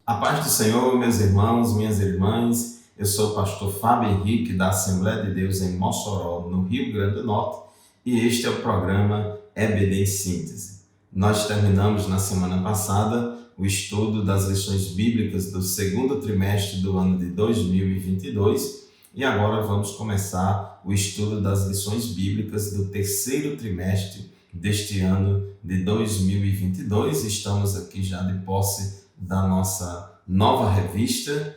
A paz do Senhor, meus irmãos, minhas irmãs. Eu sou o pastor Fábio Henrique, da Assembleia de Deus em Mossoró, no Rio Grande do Norte, e este é o programa EBD em Síntese. Nós terminamos na semana passada o estudo das lições bíblicas do segundo trimestre do ano de 2022 e agora vamos começar o estudo das lições bíblicas do terceiro trimestre deste ano de 2022. Estamos aqui já de posse da nossa nova revista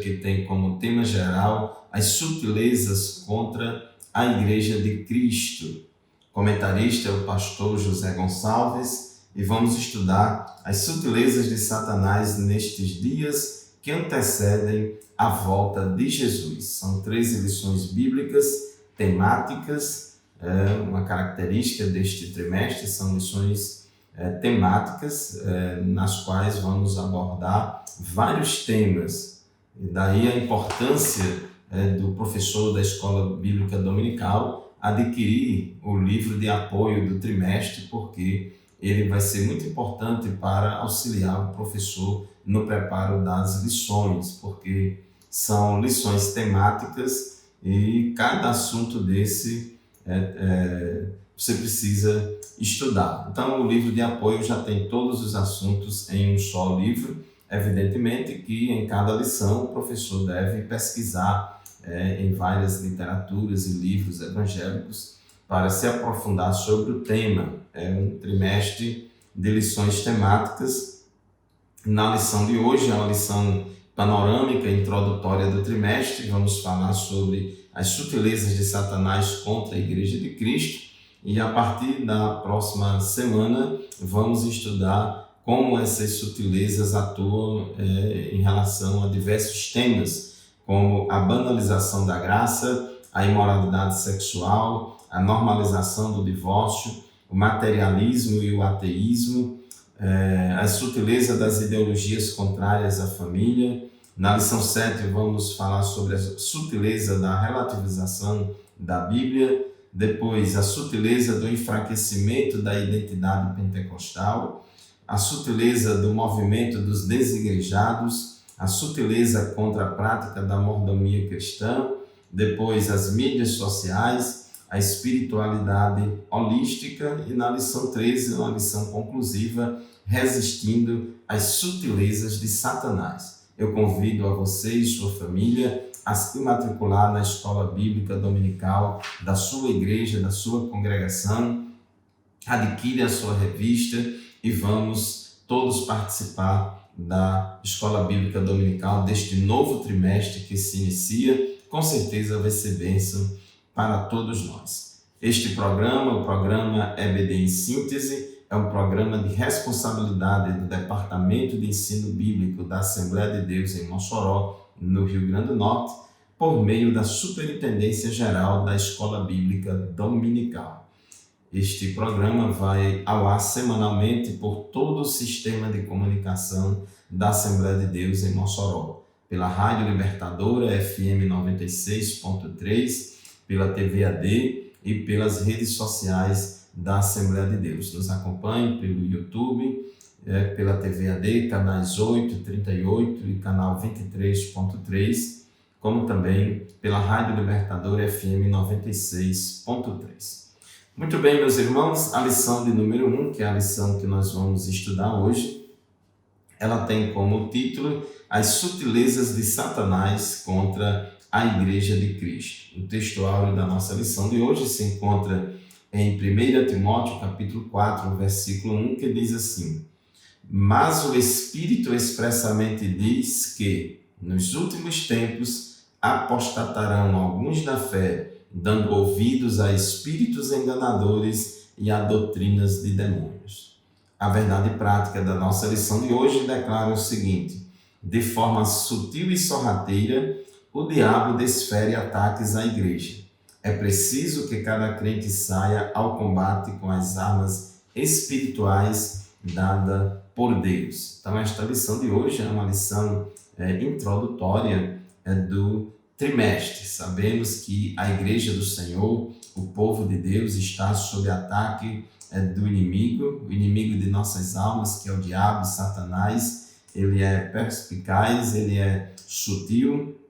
que tem como tema geral as sutilezas contra a Igreja de Cristo. O comentarista é o pastor José Gonçalves e vamos estudar as sutilezas de Satanás nestes dias que antecedem a volta de Jesus. São 13 lições bíblicas temáticas, uma característica deste trimestre, são lições temáticas nas quais vamos abordar vários temas. E daí a importância do professor da Escola Bíblica Dominical adquirir o livro de apoio do trimestre, porque ele vai ser muito importante para auxiliar o professor no preparo das lições, porque são lições temáticas e cada assunto desse você precisa estudar. Então, o livro de apoio já tem todos os assuntos em um só livro. Evidentemente que em cada lição o professor deve pesquisar em várias literaturas e livros evangélicos para se aprofundar sobre o tema. É um trimestre de lições temáticas. Na lição de hoje, é uma lição panorâmica, introdutória do trimestre. Vamos falar sobre as sutilezas de Satanás contra a Igreja de Cristo. E a partir da próxima semana vamos estudar como essas sutilezas atuam em relação a diversos temas, como a banalização da graça, a imoralidade sexual, a normalização do divórcio, o materialismo e o ateísmo, a sutileza das ideologias contrárias à família. Na lição 7 vamos falar sobre a sutileza da relativização da Bíblia. Depois, a sutileza do enfraquecimento da identidade pentecostal, a sutileza do movimento dos desigrejados, a sutileza contra a prática da mordomia cristã, depois as mídias sociais, a espiritualidade holística e na lição 13, uma lição conclusiva, resistindo às sutilezas de Satanás. Eu convido a você e sua família a se matricular na Escola Bíblica Dominical da sua igreja, da sua congregação. Adquire a sua revista e vamos todos participar da Escola Bíblica Dominical deste novo trimestre que se inicia. Com certeza vai ser bênção para todos nós. Este programa, o programa EBD em Síntese, é um programa de responsabilidade do Departamento de Ensino Bíblico da Assembleia de Deus em Mossoró, no Rio Grande do Norte, por meio da Superintendência Geral da Escola Bíblica Dominical. Este programa vai ao ar semanalmente por todo o sistema de comunicação da Assembleia de Deus em Mossoró, pela Rádio Libertadora FM 96.3, pela TV AD e pelas redes sociais da Assembleia de Deus. Nos acompanhe pelo YouTube, pela TV AD, canais 8, 38 e canal 23.3, como também pela Rádio Libertadora FM 96.3. Muito bem, meus irmãos, a lição de número 1, que é a lição que nós vamos estudar hoje, ela tem como título As sutilezas de Satanás contra a Igreja de Cristo. O texto áureo da nossa lição de hoje se encontra em 1 Timóteo, capítulo 4, versículo 1, que diz assim: Mas o Espírito expressamente diz que, nos últimos tempos, apostatarão alguns da fé, dando ouvidos a espíritos enganadores e a doutrinas de demônios. A verdade prática da nossa lição de hoje declara o seguinte: de forma sutil e sorrateira, o diabo desfere ataques à igreja. É preciso que cada crente saia ao combate com as armas espirituais dadas por Deus. Então, esta lição de hoje é uma lição introdutória do trimestre. Sabemos que a Igreja do Senhor, o povo de Deus, está sob ataque do inimigo, o inimigo de nossas almas, que é o diabo, Satanás, ele é perspicaz, ele é sutil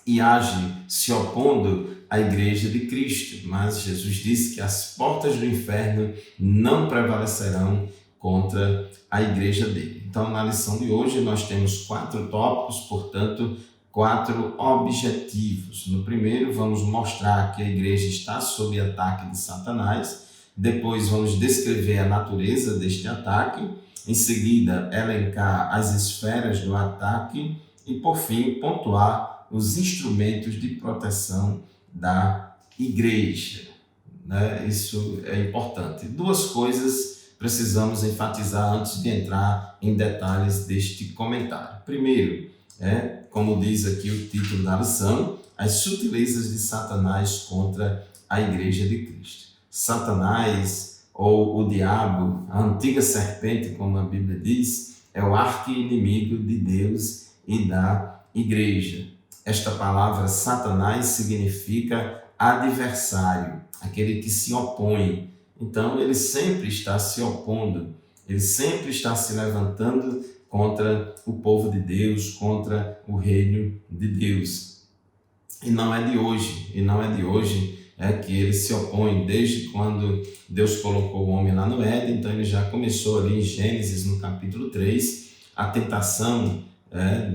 e age se opondo à igreja de Cristo. Mas Jesus disse que as portas do inferno não prevalecerão contra a igreja dele. Então, na lição de hoje, nós temos 4 tópicos, portanto, 4 objetivos. No primeiro, vamos mostrar que a igreja está sob ataque de Satanás. Depois, vamos descrever a natureza deste ataque. Em seguida, elencar as esferas do ataque. E, por fim, pontuar os instrumentos de proteção da igreja. Isso é importante. 2 coisas precisamos enfatizar antes de entrar em detalhes deste comentário. Primeiro, como diz aqui o título da lição, as sutilezas de Satanás contra a igreja de Cristo. Satanás, ou o diabo, a antiga serpente, como a Bíblia diz, é o arqui-inimigo de Deus e da igreja. Esta palavra Satanás significa adversário, aquele que se opõe. Então, ele sempre está se opondo, ele sempre está se levantando contra o povo de Deus, contra o reino de Deus. E não é de hoje que ele se opõe. Desde quando Deus colocou o homem lá no Éden, então ele já começou ali em Gênesis, no capítulo 3, a tentação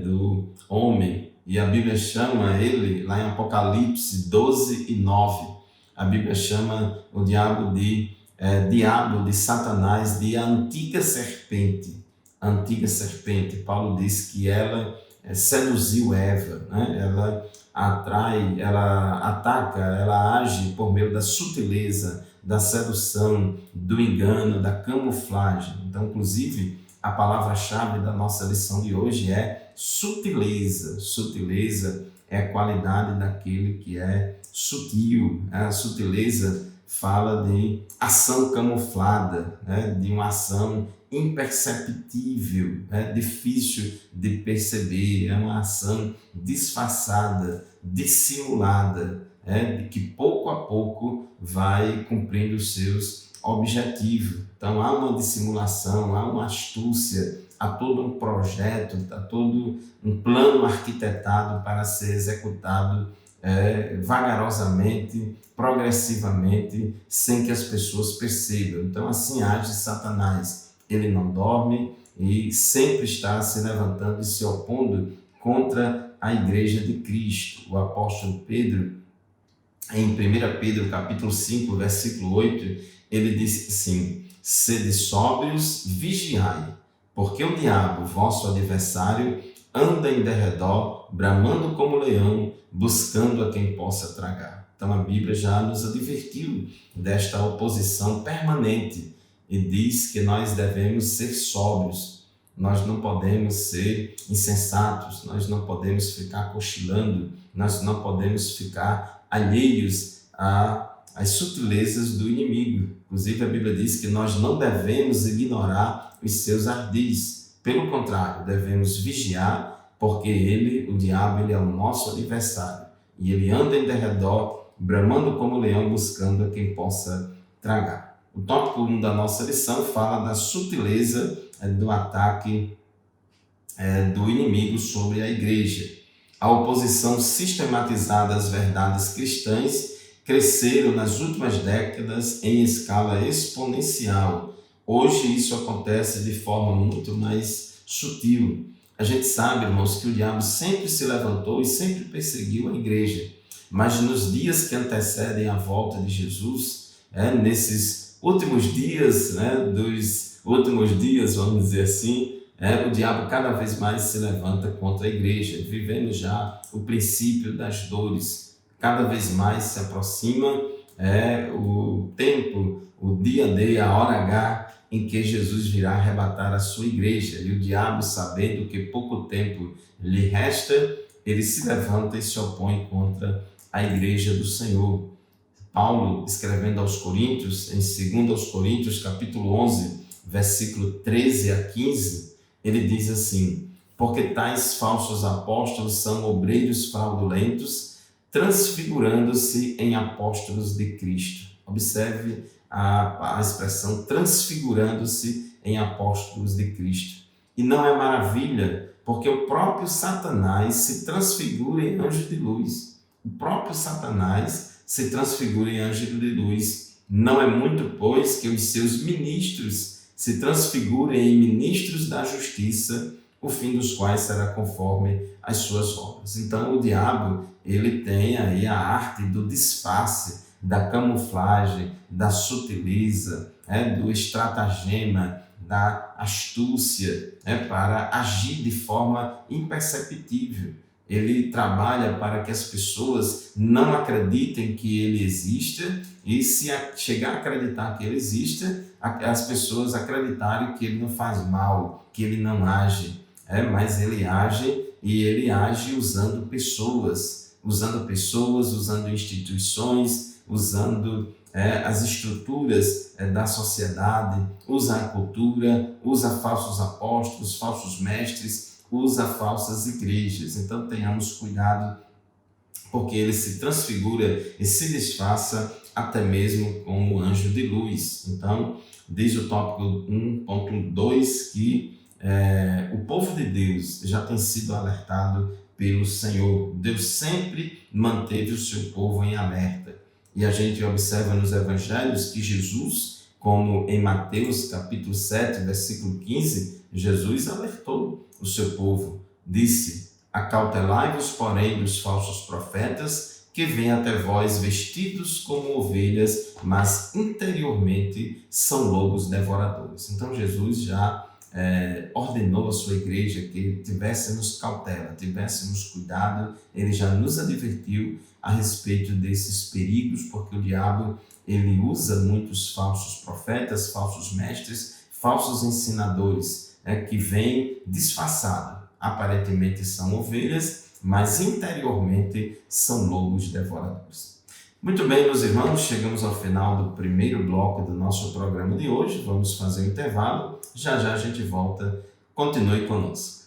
do homem. E a Bíblia chama ele, lá em Apocalipse 12 e 9, a Bíblia chama o diabo de Satanás, de antiga serpente. Antiga serpente. Paulo diz que ela seduziu Eva, ela atrai, ela ataca, ela age por meio da sutileza, da sedução, do engano, da camuflagem. Então, inclusive, a palavra-chave da nossa lição de hoje é sutileza. Sutileza é a qualidade daquele que é sutil. A sutileza fala de ação camuflada, de uma ação imperceptível, difícil de perceber, é uma ação disfarçada, dissimulada, que pouco a pouco vai cumprindo os seus objetivos. Então há uma dissimulação, há uma astúcia, há todo um projeto, há todo um plano arquitetado para ser executado vagarosamente, progressivamente, sem que as pessoas percebam. Então assim age Satanás. Ele não dorme e sempre está se levantando e se opondo contra a igreja de Cristo. O apóstolo Pedro, em 1 Pedro capítulo 5, versículo 8, ele diz assim: sede sóbrios, vigiai, porque o diabo, vosso adversário, anda em derredor, bramando como leão, buscando a quem possa tragar. Então a Bíblia já nos advertiu desta oposição permanente e diz que nós devemos ser sóbrios, nós não podemos ser insensatos, nós não podemos ficar cochilando, nós não podemos ficar alheios às sutilezas do inimigo. Inclusive a Bíblia diz que nós não devemos ignorar os seus ardis, pelo contrário, devemos vigiar, porque ele, o diabo, ele é o nosso adversário e ele anda em derredor, bramando como leão, buscando a quem possa tragar. O tópico 1 da nossa lição fala da sutileza do ataque do inimigo sobre a igreja. A oposição sistematizada às verdades cristãs cresceram nas últimas décadas em escala exponencial. Hoje isso acontece de forma muito mais sutil. A gente sabe, irmãos, que o diabo sempre se levantou e sempre perseguiu a igreja. Mas nos dias que antecedem a volta de Jesus, nesses últimos dias, dos últimos dias, vamos dizer assim, o diabo cada vez mais se levanta contra a igreja. Vivemos já o princípio das dores. Cada vez mais se aproxima o tempo, o dia D, a hora H, em que Jesus virá arrebatar a sua igreja. E o diabo, sabendo que pouco tempo lhe resta, ele se levanta e se opõe contra a igreja do Senhor. Paulo, escrevendo aos Coríntios, em 2 Coríntios, capítulo 11, versículo 13 a 15, ele diz assim: porque tais falsos apóstolos são obreiros fraudulentos, transfigurando-se em apóstolos de Cristo. Observe a expressão transfigurando-se em apóstolos de Cristo. E não é maravilha, porque o próprio Satanás se transfigura em anjo de luz. O próprio Satanás se transfigura em anjo de luz. Não é muito, pois, que os seus ministros se transfigurem em ministros da justiça, o fim dos quais será conforme as suas obras. Então, o diabo, ele tem aí a arte do disfarce, da camuflagem, da sutileza, do estratagema, da astúcia, para agir de forma imperceptível. Ele trabalha para que as pessoas não acreditem que ele exista, e se chegar a acreditar que ele exista, as pessoas acreditarem que ele não faz mal, que ele não age, mas ele age, e ele age usando pessoas, usando instituições, usando as estruturas da sociedade, usa a cultura, usa falsos apóstolos, falsos mestres, usa falsas igrejas. Então tenhamos cuidado, porque ele se transfigura e se disfarça até mesmo como anjo de luz. Então, diz o tópico 1.2 que o povo de Deus já tem sido alertado pelo Senhor. Deus sempre manteve o seu povo em alerta. E a gente observa nos evangelhos que Jesus, como em Mateus capítulo 7, versículo 15, Jesus alertou o seu povo. Disse: acautelai-vos, porém, dos falsos profetas, que vêm até vós vestidos como ovelhas, mas interiormente são lobos devoradores. Então Jesus já ordenou à sua igreja que tivéssemos cautela, tivéssemos cuidado. Ele já nos advertiu a respeito desses perigos, porque o diabo ele usa muitos falsos profetas, falsos mestres, falsos ensinadores, que vêm disfarçados. Aparentemente são ovelhas, mas interiormente são lobos devoradores. Muito bem, meus irmãos, chegamos ao final do primeiro bloco do nosso programa de hoje. Vamos fazer um intervalo. Já já a gente volta. Continue conosco.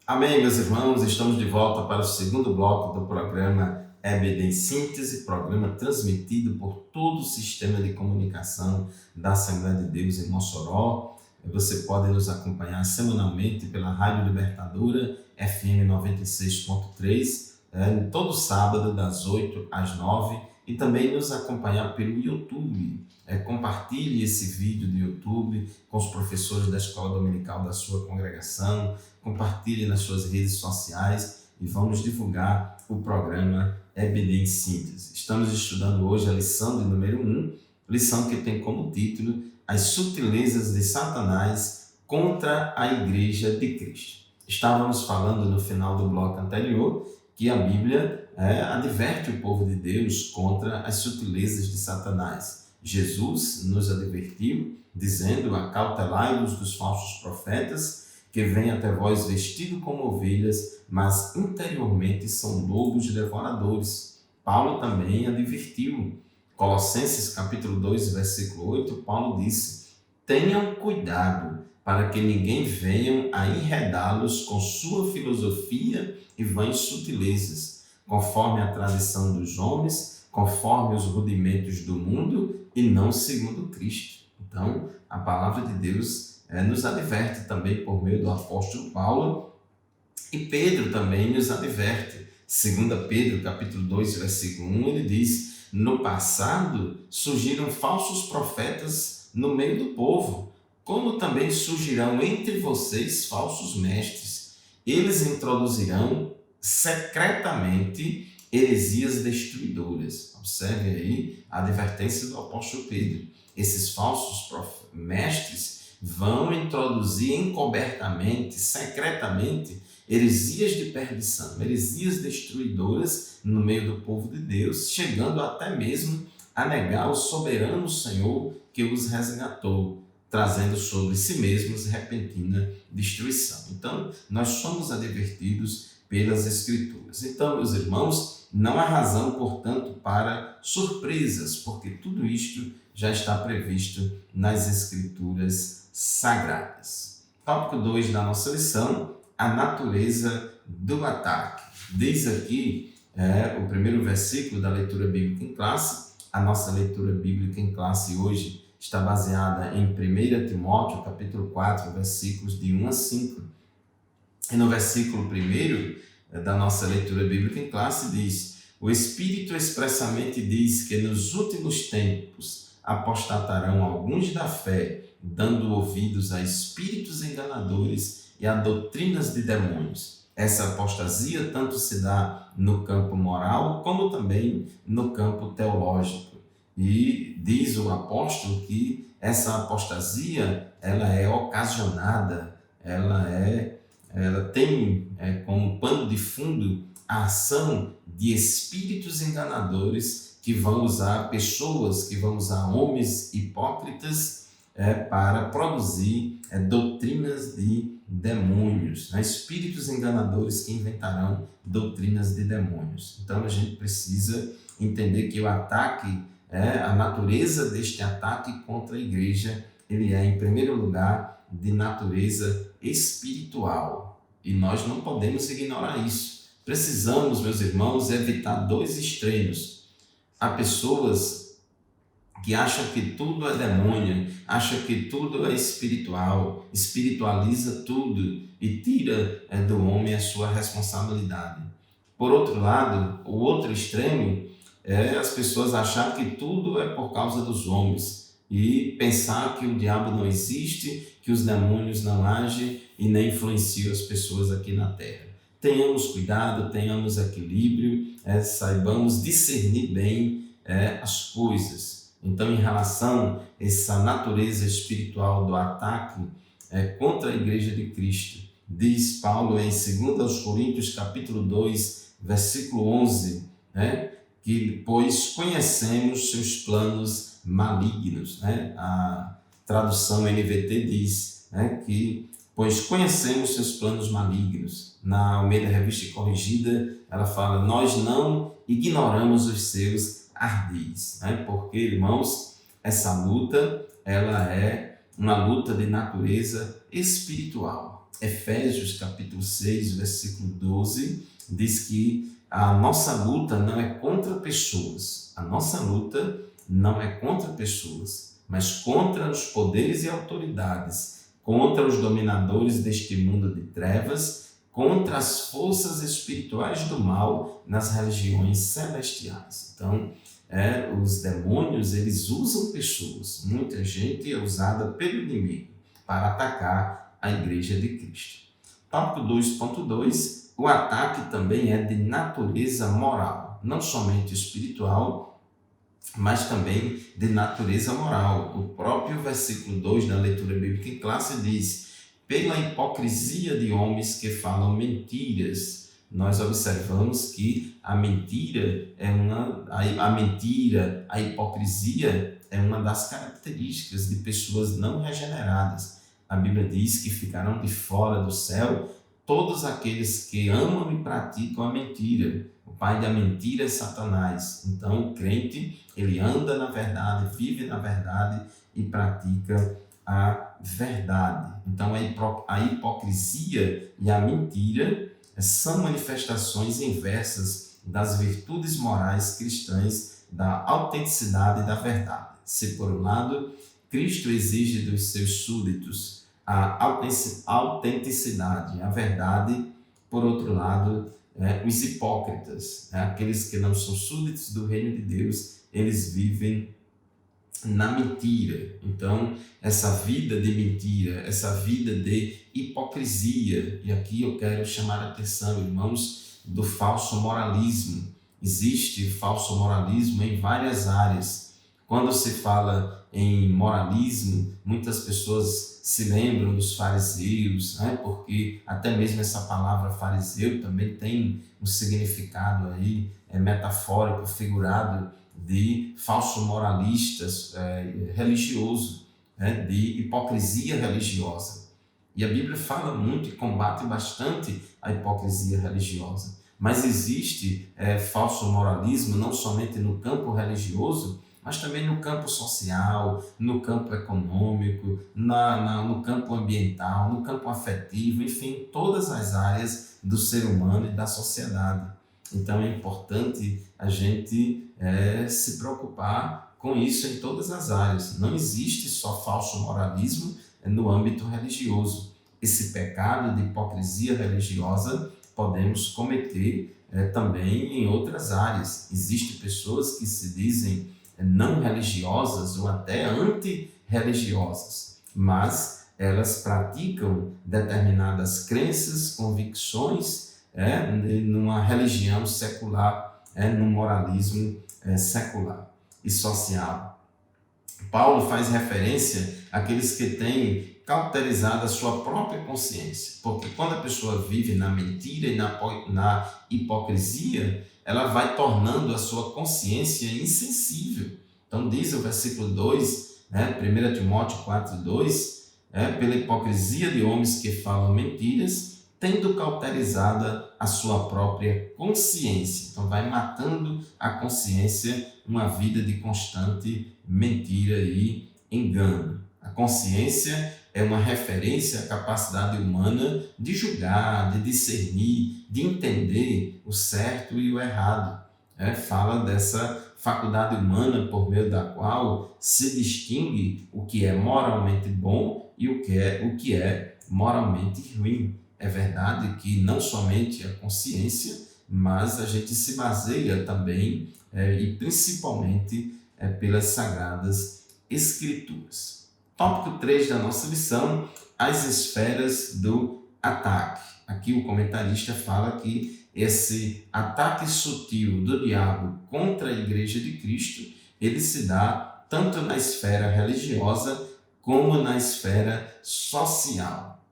Amém, meus irmãos, estamos de volta para o segundo bloco do programa EBD em Síntese, programa transmitido por todo o sistema de comunicação da Assembleia de Deus em Mossoró. Você pode nos acompanhar semanalmente pela Rádio Libertadora, FM 96.3, todo sábado das 8 às 9, e também nos acompanhar pelo YouTube. Compartilhe esse vídeo do YouTube com os professores da Escola Dominical da sua congregação, compartilhe nas suas redes sociais e vamos divulgar o programa EBD em Síntese. Estamos estudando hoje a lição de número 1, lição que tem como título As sutilezas de Satanás contra a Igreja de Cristo. Estávamos falando no final do bloco anterior que a Bíblia adverte o povo de Deus contra as sutilezas de Satanás. Jesus nos advertiu, dizendo: acautelai-vos dos falsos profetas, que vêm até vós vestidos como ovelhas, mas interiormente são lobos devoradores. Paulo também advertiu. Colossenses capítulo 2, versículo 8, Paulo disse: tenham cuidado para que ninguém venha a enredá-los com sua filosofia e vãs sutilezas, conforme a tradição dos homens, conforme os rudimentos do mundo e não segundo Cristo. Então, a palavra de Deus nos adverte também por meio do apóstolo Paulo, e Pedro também nos adverte. 2 Pedro, capítulo 2, versículo 1, ele diz: no passado surgiram falsos profetas no meio do povo, como também surgirão entre vocês falsos mestres. Eles introduzirão secretamente heresias destruidoras. Observe aí a advertência do apóstolo Pedro. Esses falsos mestres vão introduzir encobertamente, secretamente, heresias de perdição, heresias destruidoras no meio do povo de Deus, chegando até mesmo a negar o soberano Senhor que os resgatou, trazendo sobre si mesmos repentina destruição. Então, nós somos advertidos pelas Escrituras. Então, meus irmãos, não há razão, portanto, para surpresas, porque tudo isto já está previsto nas Escrituras sagradas. Tópico 2 da nossa lição, a natureza do ataque. Diz aqui o primeiro versículo da leitura bíblica em classe. A nossa leitura bíblica em classe hoje está baseada em 1 Timóteo, capítulo 4, versículos de 1 a 5. E no versículo 1 da nossa leitura bíblica em classe diz: o Espírito expressamente diz que nos últimos tempos apostatarão alguns da fé, dando ouvidos a espíritos enganadores e a doutrinas de demônios. Essa apostasia tanto se dá no campo moral como também no campo teológico. E diz o apóstolo que essa apostasia ela é ocasionada, ela tem como pano de fundo a ação de espíritos enganadores que vão usar pessoas, que vão usar homens hipócritas para produzir doutrinas de demônios, espíritos enganadores que inventarão doutrinas de demônios. Então a gente precisa entender que o ataque, a natureza deste ataque contra a igreja, ele é em primeiro lugar de natureza espiritual e nós não podemos ignorar isso. Precisamos, meus irmãos, evitar dois extremos. Há pessoas que acham que tudo é demônio, acham que tudo é espiritual, espiritualiza tudo e tira do homem a sua responsabilidade. Por outro lado, o outro extremo é as pessoas acharem que tudo é por causa dos homens e pensar que o diabo não existe, que os demônios não agem e nem influenciam as pessoas aqui na terra. Tenhamos cuidado, tenhamos equilíbrio, saibamos discernir bem as coisas. Então, em relação a essa natureza espiritual do ataque contra a Igreja de Cristo, diz Paulo em 2 Coríntios capítulo 2, versículo 11, que pois conhecemos seus planos malignos. A tradução NVT diz que pois conhecemos seus planos malignos. Na Almeida Revista e Corrigida, ela fala: nós não ignoramos os seus ardis. Porque, irmãos, essa luta, ela é uma luta de natureza espiritual. Efésios capítulo 6, versículo 12, diz que a nossa luta não é contra pessoas. A nossa luta não é contra pessoas, mas contra os poderes e autoridades, contra os dominadores deste mundo de trevas, contra as forças espirituais do mal nas regiões celestiais. Então, os demônios, eles usam pessoas. Muita gente é usada pelo inimigo para atacar a Igreja de Cristo. Tópico 2.2, o ataque também é de natureza moral, não somente espiritual, mas também de natureza moral. O próprio versículo 2 da leitura bíblica em classe diz: pela hipocrisia de homens que falam mentiras. Nós observamos que a mentira, a hipocrisia é uma das características de pessoas não regeneradas. A Bíblia diz que ficarão de fora do céu todos aqueles que amam e praticam a mentira. O pai da mentira é Satanás. Então o crente, ele anda na verdade, vive na verdade e pratica a verdade. Então a hipocrisia e a mentira são manifestações inversas das virtudes morais cristãs, da autenticidade e da verdade. Se por um lado Cristo exige dos seus súditos a autenticidade, a verdade, por outro lado, os hipócritas, aqueles que não são súditos do reino de Deus, eles vivem na mentira. Então, essa vida de mentira, essa vida de hipocrisia, e aqui eu quero chamar a atenção, irmãos, do falso moralismo. Existe falso moralismo em várias áreas. Quando se fala em moralismo, muitas pessoas se lembram dos fariseus, porque até mesmo essa palavra fariseu também tem um significado aí, metafórico, figurado, de falso moralistas religioso, de hipocrisia religiosa. E a Bíblia fala muito e combate bastante a hipocrisia religiosa. Mas existe falso moralismo não somente no campo religioso, mas também no campo social, no campo econômico, no campo ambiental, no campo afetivo, enfim, todas as áreas do ser humano e da sociedade. Então é importante a gente se preocupar com isso em todas as áreas. Não existe só falso moralismo no âmbito religioso. Esse pecado de hipocrisia religiosa podemos cometer também em outras áreas. Existem pessoas que se dizem não religiosas ou até antirreligiosas, mas elas praticam determinadas crenças, convicções numa religião secular, num moralismo secular e social. Paulo faz referência àqueles que têm cauterizado a sua própria consciência, porque quando a pessoa vive na mentira e na hipocrisia, ela vai tornando a sua consciência insensível. Então diz o versículo 2, 1 Timóteo 4:2, pela hipocrisia de homens que falam mentiras, tendo cauterizada a sua própria consciência. Então vai matando a consciência, uma vida de constante mentira e engano. A consciência é uma referência à capacidade humana de julgar, de discernir, de entender o certo e o errado. Fala dessa faculdade humana por meio da qual se distingue o que é moralmente bom e o que é moralmente ruim. É verdade que não somente a consciência, mas a gente se baseia também e principalmente pelas Sagradas Escrituras. Tópico 3 da nossa lição, as esferas do ataque. Aqui o comentarista fala que esse ataque sutil do diabo contra a Igreja de Cristo, ele se dá tanto na esfera religiosa como na esfera social.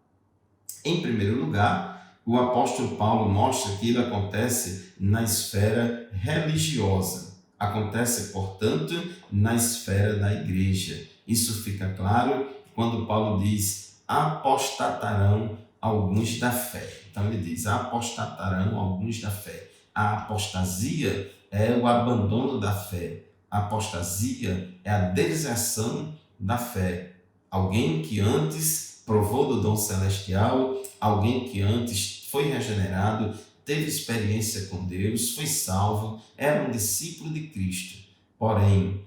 Em primeiro lugar, o apóstolo Paulo mostra que ele acontece na esfera religiosa. Acontece, portanto, na esfera da igreja. Isso fica claro quando Paulo diz: apostatarão alguns da fé. Então ele diz: apostatarão alguns da fé. A apostasia é o abandono da fé. A apostasia é a deserção da fé. Alguém que antes provou do dom celestial, alguém que antes foi regenerado, teve experiência com Deus, foi salvo, era um discípulo de Cristo, porém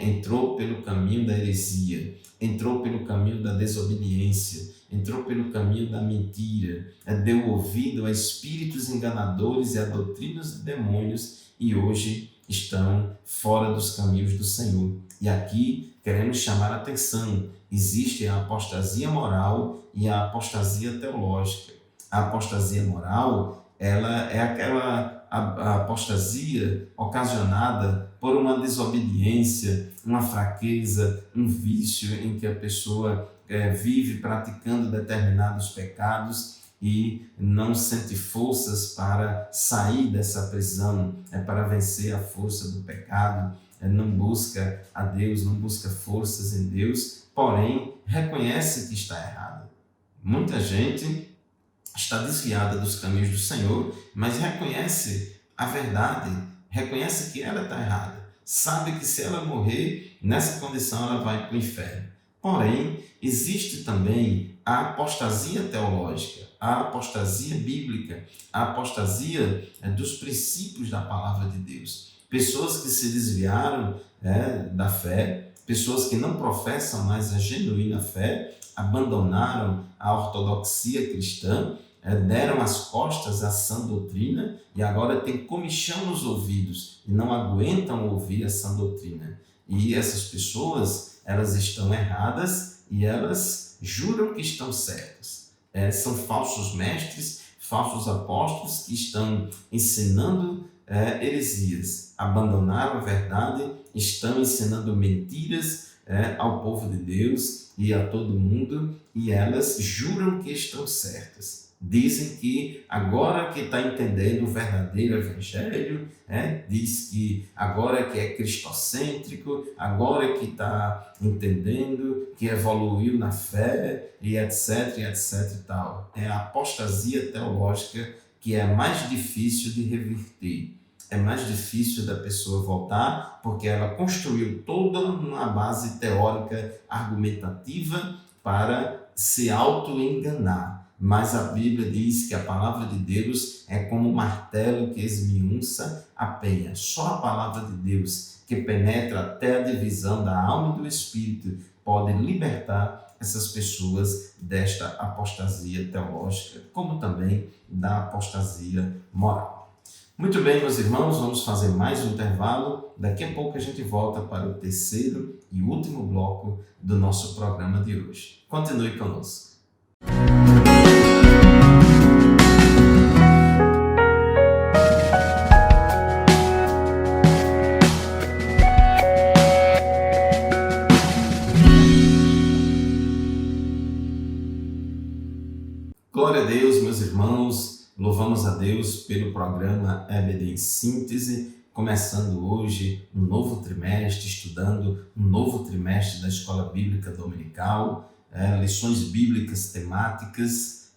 entrou pelo caminho da heresia, entrou pelo caminho da desobediência, entrou pelo caminho da mentira, deu ouvido a espíritos enganadores e a doutrinas de demônios e hoje estão fora dos caminhos do Senhor. E aqui queremos chamar a atenção: existe a apostasia moral e a apostasia teológica. A apostasia moral, ela é aquela a apostasia ocasionada por uma desobediência, uma fraqueza, um vício em que a pessoa vive praticando determinados pecados e não sente forças para sair dessa prisão, para vencer a força do pecado, não busca a Deus, não busca forças em Deus, porém reconhece que está errado. Muita gente está desviada dos caminhos do Senhor, mas reconhece a verdade, reconhece que ela está errada, sabe que se ela morrer nessa condição ela vai para o inferno. Porém, existe também a apostasia teológica, a apostasia bíblica, a apostasia dos princípios da palavra de Deus. Pessoas que se desviaram da fé, pessoas que não professam mais a genuína fé, abandonaram a ortodoxia cristã, deram as costas à sã doutrina e agora têm comichão nos ouvidos e não aguentam ouvir a sã doutrina. E essas pessoas, elas estão erradas e elas juram que estão certas. São falsos mestres, falsos apóstolos que estão ensinando heresias. Abandonaram a verdade, estão ensinando mentiras ao povo de Deus e a todo mundo, e elas juram que estão certas. Dizem que agora que está entendendo o verdadeiro evangelho, diz que agora que é cristocêntrico, agora que está entendendo, que evoluiu na fé, e etc, etc e tal. É a apostasia teológica que é a mais difícil de reverter. é mais difícil da pessoa voltar, porque ela construiu toda uma base teórica, argumentativa, para se auto-enganar. Mas a Bíblia diz que a palavra de Deus é como um martelo que esmiuça a penha. Só a palavra de Deus, que penetra até a divisão da alma e do espírito, pode libertar essas pessoas desta apostasia teológica, como também da apostasia moral. Muito bem, meus irmãos, vamos fazer mais um intervalo. Daqui a pouco a gente volta para o terceiro e último bloco do nosso programa de hoje. Continue conosco. Glória a Deus, meus irmãos. Louvamos a Deus pelo programa EBD em Síntese, começando hoje um novo trimestre, estudando um novo trimestre da Escola Bíblica Dominical, lições bíblicas temáticas,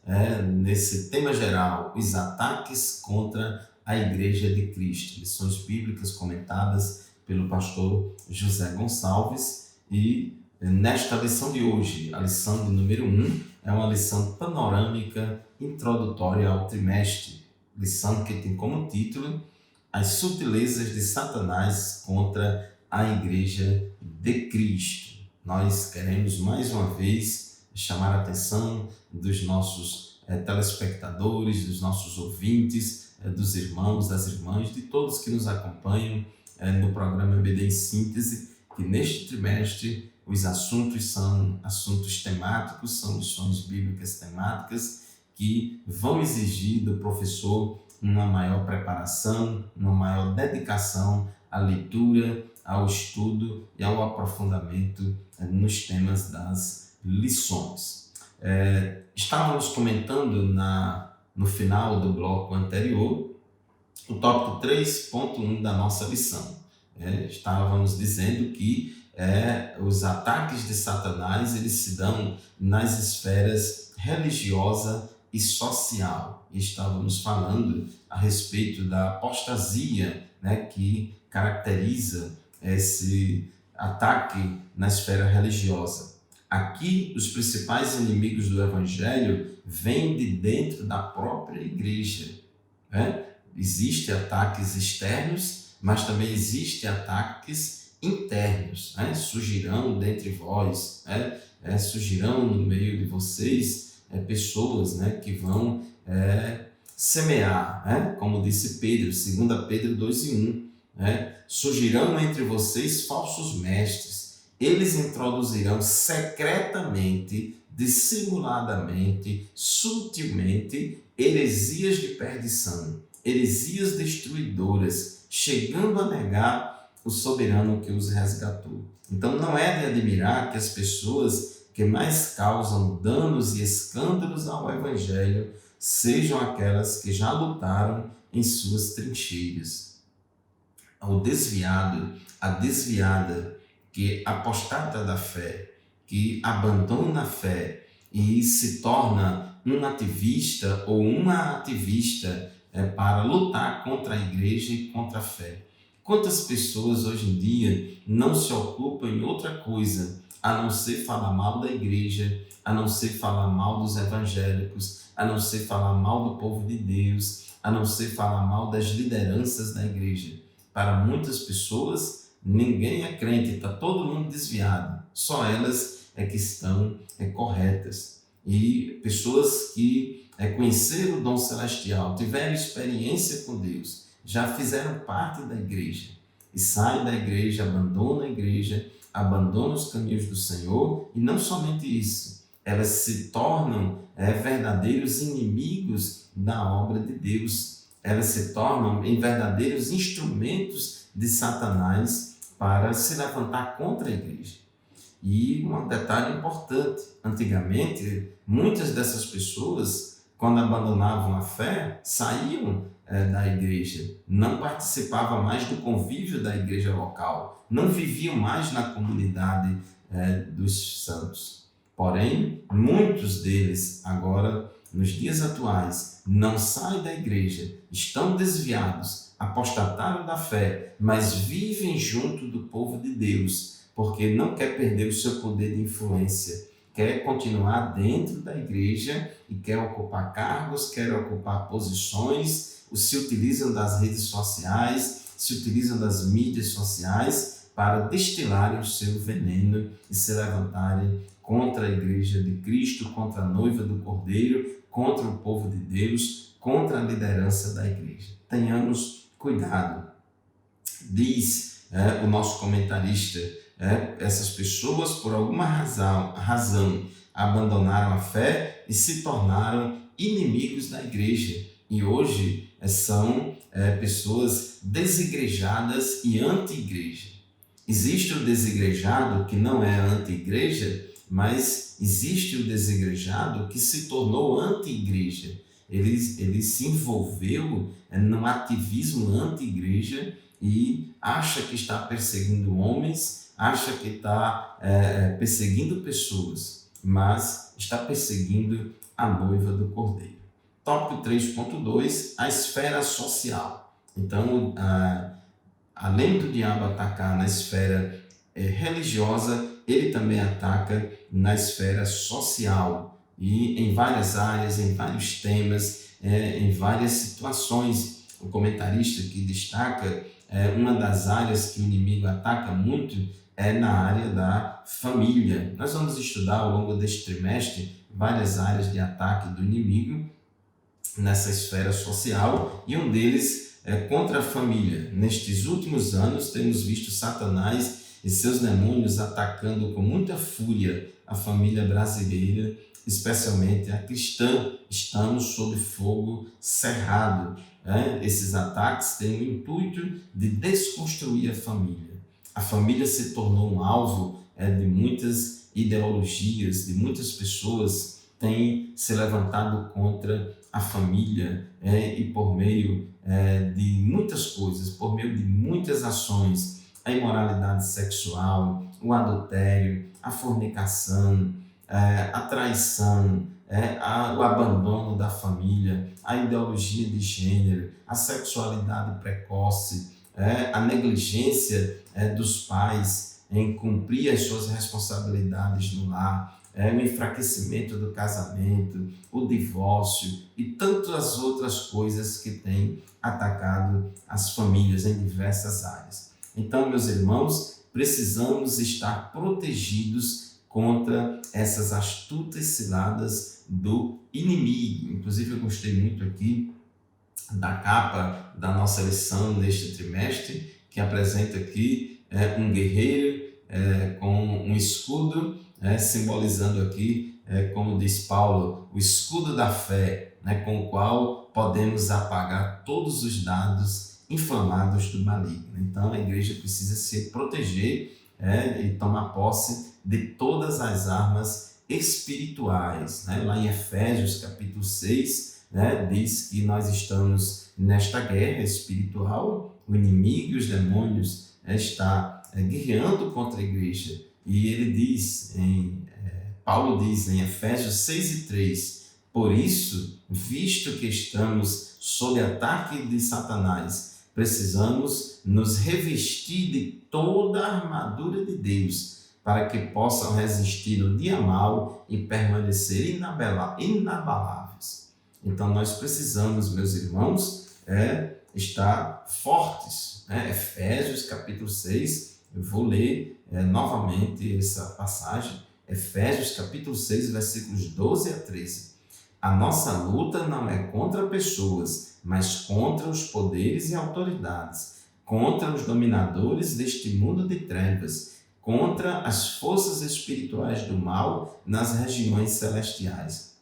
nesse tema geral, os ataques contra a Igreja de Cristo. Lições bíblicas comentadas pelo pastor José Gonçalves. E nesta lição de hoje, a lição de número 1, é uma lição panorâmica introdutória ao trimestre, lição que tem como título As sutilezas de Satanás contra a Igreja de Cristo. Nós queremos mais uma vez chamar a atenção dos nossos telespectadores, dos nossos ouvintes, dos irmãos, das irmãs, de todos que nos acompanham no programa EBD em Síntese, que neste trimestre os assuntos são assuntos temáticos, são lições bíblicas temáticas que vão exigir do professor uma maior preparação, uma maior dedicação à leitura, ao estudo e ao aprofundamento nos temas das lições. Estávamos comentando no final do bloco anterior o tópico 3.1 da nossa lição. Estávamos dizendo que os ataques de Satanás, eles se dão nas esferas religiosa e social. E estávamos falando a respeito da apostasia, que caracteriza esse ataque na esfera religiosa. Aqui, os principais inimigos do Evangelho vêm de dentro da própria igreja. Existem ataques externos, mas também existem ataques internos, surgirão dentre vós, surgirão no meio de vocês pessoas que vão semear, como disse Pedro, 2 Pedro 2:1, surgirão entre vocês falsos mestres, eles introduzirão secretamente, dissimuladamente, sutilmente, heresias de perdição, heresias destruidoras, chegando a negar o soberano que os resgatou. Então não é de admirar que as pessoas que mais causam danos e escândalos ao Evangelho sejam aquelas que já lutaram em suas trincheiras. O desviado, a desviada, que apostata da fé, que abandona a fé e se torna um ativista ou uma ativista para lutar contra a igreja e contra a fé. Quantas pessoas hoje em dia não se ocupam em outra coisa a não ser falar mal da igreja, a não ser falar mal dos evangélicos, a não ser falar mal do povo de Deus, a não ser falar mal das lideranças da igreja. Para muitas pessoas, ninguém é crente, está todo mundo desviado, só elas é que estão corretas. E pessoas que conheceram o dom celestial, tiveram experiência com Deus, já fizeram parte da igreja e saem da igreja, abandonam a igreja, abandonam os caminhos do Senhor, e não somente isso, elas se tornam verdadeiros inimigos da obra de Deus, elas se tornam em verdadeiros instrumentos de Satanás para se levantar contra a igreja. E um detalhe importante, antigamente muitas dessas pessoas, quando abandonavam a fé, saíam da igreja, não participavam mais do convívio da igreja local, não viviam mais na comunidade dos santos. Porém, muitos deles agora, nos dias atuais, não saem da igreja, estão desviados, apostataram da fé, mas vivem junto do povo de Deus, porque não quer perder o seu poder de influência, quer continuar dentro da igreja e quer ocupar cargos, quer ocupar posições, se utilizam das redes sociais, se utilizam das mídias sociais para destilarem o seu veneno e se levantarem contra a igreja de Cristo, contra a noiva do Cordeiro, contra o povo de Deus, contra a liderança da igreja. Tenhamos cuidado. Diz o nosso comentarista, essas pessoas por alguma razão abandonaram a fé e se tornaram inimigos da igreja. E hoje são pessoas desigrejadas e anti-igreja. Existe o desigrejado que não é anti-igreja, mas existe o desigrejado que se tornou anti-igreja. Ele se envolveu num ativismo anti-igreja e acha que está perseguindo homens, acha que está perseguindo pessoas, mas está perseguindo a noiva do Cordeiro. Tópico 3.2, a esfera social. Então, além do diabo atacar na esfera religiosa, ele também ataca na esfera social e em várias áreas, em vários temas, em várias situações. O comentarista que destaca uma das áreas que o inimigo ataca muito é na área da família. Nós vamos estudar ao longo deste trimestre várias áreas de ataque do inimigo nessa esfera social e um deles é contra a família. Nestes últimos anos temos visto Satanás e seus demônios atacando com muita fúria a família brasileira, especialmente a cristã. Estamos sob fogo cerrado. Esses ataques têm o intuito de desconstruir a família. A família se tornou um alvo de muitas ideologias, de muitas pessoas têm se levantado contra a família e por meio de muitas coisas, por meio de muitas ações, a imoralidade sexual, o adultério, a fornicação, a traição, o abandono da família, a ideologia de gênero, a sexualidade precoce, a negligência dos pais em cumprir as suas responsabilidades no lar, o enfraquecimento do casamento, o divórcio e tantas outras coisas que têm atacado as famílias em diversas áreas. Então, meus irmãos, precisamos estar protegidos contra essas astutas ciladas do inimigo. Inclusive, eu gostei muito aqui da capa da nossa lição neste trimestre, que apresenta aqui um guerreiro com um escudo, simbolizando aqui, como diz Paulo, o escudo da fé, com o qual podemos apagar todos os dados inflamados do maligno. Então, a igreja precisa se proteger e tomar posse de todas as armas espirituais. Lá em Efésios, capítulo 6, diz que nós estamos nesta guerra espiritual, o inimigo e os demônios está guerreando contra a igreja. E ele diz, Paulo diz em Efésios 6:3, por isso, visto que estamos sob ataque de Satanás, precisamos nos revestir de toda a armadura de Deus, para que possam resistir no dia mau e permanecer inabaláveis. Então nós precisamos, meus irmãos, estar fortes. Efésios capítulo 6, eu vou ler novamente essa passagem, Efésios capítulo 6, versículos 12 a 13. A nossa luta não é contra pessoas, mas contra os poderes e autoridades, contra os dominadores deste mundo de trevas, contra as forças espirituais do mal nas regiões celestiais.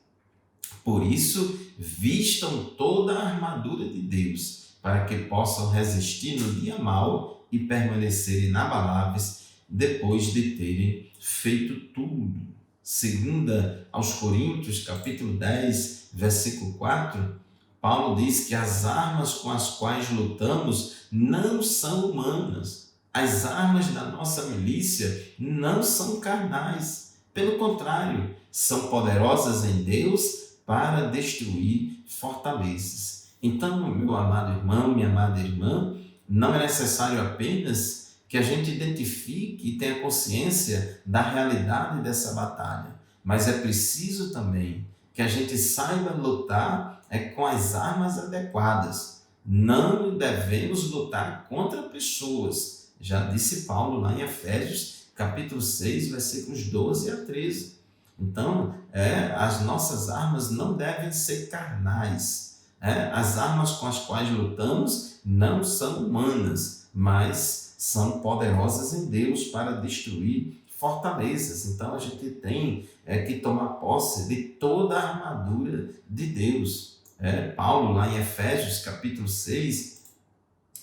Por isso, vistam toda a armadura de Deus, para que possam resistir no dia mau e permanecer inabaláveis depois de terem feito tudo. Segunda aos Coríntios, capítulo 10, versículo 4, Paulo diz que as armas com as quais lutamos não são humanas. As armas da nossa milícia não são carnais. Pelo contrário, são poderosas em Deus para destruir fortalezas. Então, meu amado irmão, minha amada irmã, não é necessário apenas que a gente identifique e tenha consciência da realidade dessa batalha, mas é preciso também que a gente saiba lutar com as armas adequadas. Não devemos lutar contra pessoas. Já disse Paulo lá em Efésios, capítulo 6, versículos 12 a 13. Então, as nossas armas não devem ser carnais. As armas com as quais lutamos não são humanas, mas são poderosas em Deus para destruir fortalezas. Então, a gente tem que tomar posse de toda a armadura de Deus. Paulo, lá em Efésios, capítulo 6,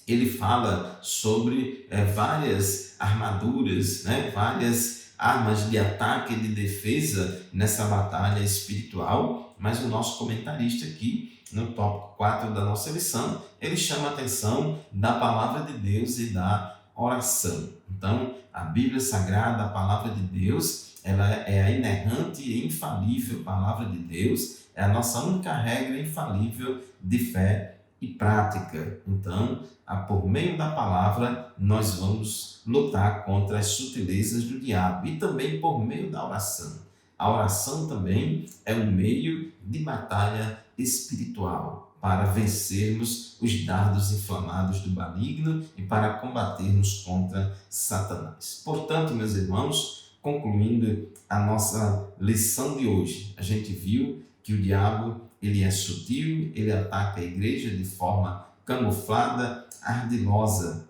ele fala sobre várias armaduras, várias armas de ataque e de defesa nessa batalha espiritual, mas o nosso comentarista aqui, no tópico 4 da nossa lição, ele chama a atenção da palavra de Deus e da oração. Então, a Bíblia Sagrada, a palavra de Deus, ela é a inerrante e infalível palavra de Deus, é a nossa única regra infalível de fé e prática. Então, por meio da palavra, nós vamos lutar contra as sutilezas do diabo e também por meio da oração. A oração também é um meio de batalha espiritual para vencermos os dardos inflamados do maligno e para combatermos contra Satanás. Portanto, meus irmãos, concluindo a nossa lição de hoje, a gente viu que o diabo ele é sutil, ele ataca a igreja de forma camuflada, ardilosa.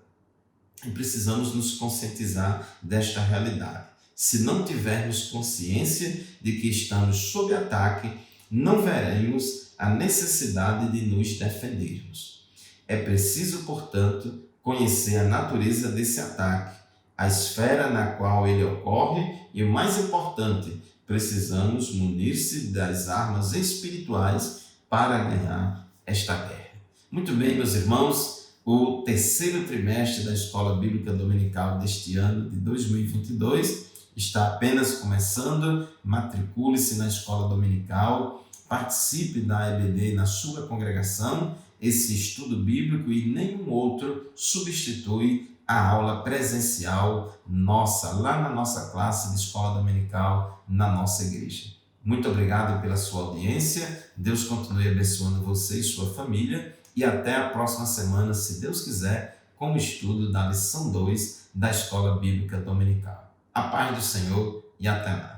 E precisamos nos conscientizar desta realidade. Se não tivermos consciência de que estamos sob ataque, não veremos a necessidade de nos defendermos. É preciso, portanto, conhecer a natureza desse ataque, a esfera na qual ele ocorre e, o mais importante, precisamos munir-se das armas espirituais para ganhar esta guerra. Muito bem, meus irmãos, o terceiro trimestre da Escola Bíblica Dominical deste ano de 2022 está apenas começando. Matricule-se na Escola Dominical, participe da EBD na sua congregação. Esse estudo bíblico e nenhum outro substitui a aula presencial nossa, lá na nossa classe de Escola Dominical, na nossa igreja. Muito obrigado pela sua audiência. Deus continue abençoando você e sua família. E até a próxima semana, se Deus quiser, com o estudo da lição 2 da Escola Bíblica Dominical. A paz do Senhor e até lá.